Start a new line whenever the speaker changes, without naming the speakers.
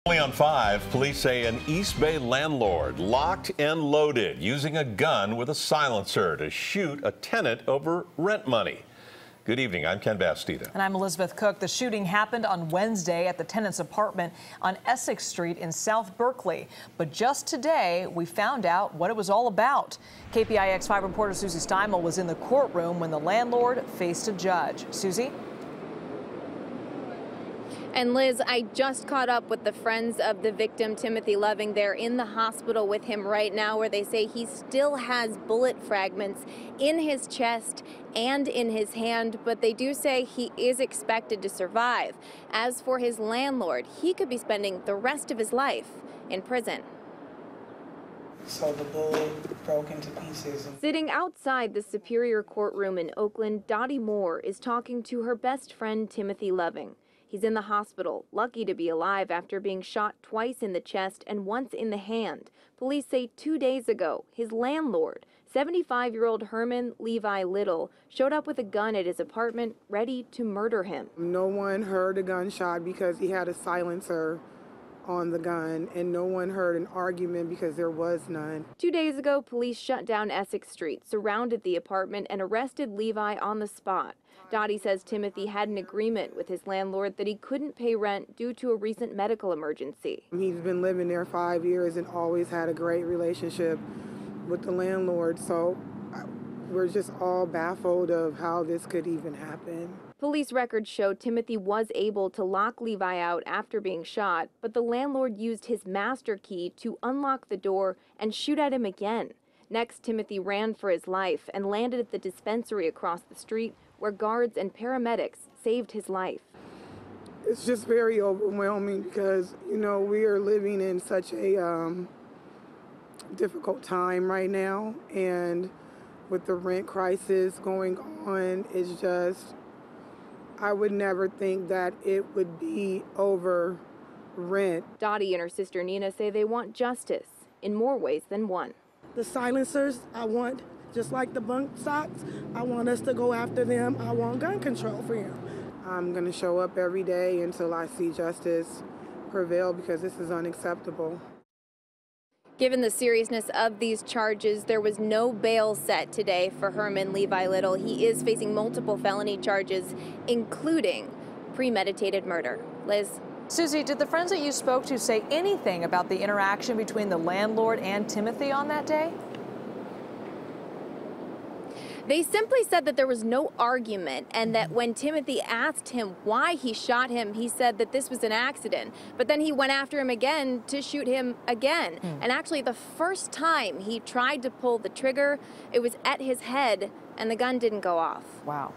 Only on 5, police say an East Bay landlord locked and loaded using a gun with a silencer to shoot a tenant over rent money. Good evening, I'm Ken Bastida.
And I'm Elizabeth Cook. The shooting happened on Wednesday at the tenant's apartment on Essex Street in South Berkeley. But just today, we found out what it was all about. KPIX 5 reporter Susie Steimle was in the courtroom when the landlord faced a judge. Susie?
And Liz, I just caught up with the friends of the victim, Timothy Loving. They're in the hospital with him right now, where they say he still has bullet fragments in his chest and in his hand, but they do say he is expected to survive. As for his landlord, he could be spending the rest of his life in prison.
So the bullet broke into pieces.
Sitting outside the Superior Courtroom in Oakland, Dottie Moore is talking to her best friend, Timothy Loving. He's in the hospital, lucky to be alive after being shot twice in the chest and once in the hand. Police say 2 days ago, his landlord, 75-year-old Herman Levi Little, showed up with a gun at his apartment, ready to murder him.
No one heard a gunshot because he had a silencer on the gun, and no one heard an argument because there was none.
2 days ago, police shut down Essex Street, surrounded the apartment, and arrested Levi on the spot. Dottie says Timothy had an agreement with his landlord that he couldn't pay rent due to a recent medical emergency.
He's been living there 5 years and always had a great relationship with the landlord, so we're just all baffled of how this could even happen.
Police records show Timothy was able to lock Levi out after being shot, but the landlord used his master key to unlock the door and shoot at him again. Next, Timothy ran for his life and landed at the dispensary across the street, where guards and paramedics saved his life.
It's just very overwhelming because, you know, we are living in such a difficult time right now, and with the rent crisis going on, it's just, I would never think that it would be over rent.
Dottie and her sister Nina say they want justice in more ways than one.
The silencers, I want, just like the bunk stocks, I want us to go after them. I want gun control for him.
I'm going to show up every day until I see justice prevail, because this is unacceptable.
Given the seriousness of these charges, there was no bail set today for Herman Levi Little. He is facing multiple felony charges, including premeditated murder. Liz?
Susie, did the friends that you spoke to say anything about the interaction between the landlord and Timothy on that day?
They simply said that there was no argument, and that when Timothy asked him why he shot him, he said that this was an accident. But then he went after him again to shoot him again. And actually, the first time he tried to pull the trigger, it was at his head, and the gun didn't go off.
Wow.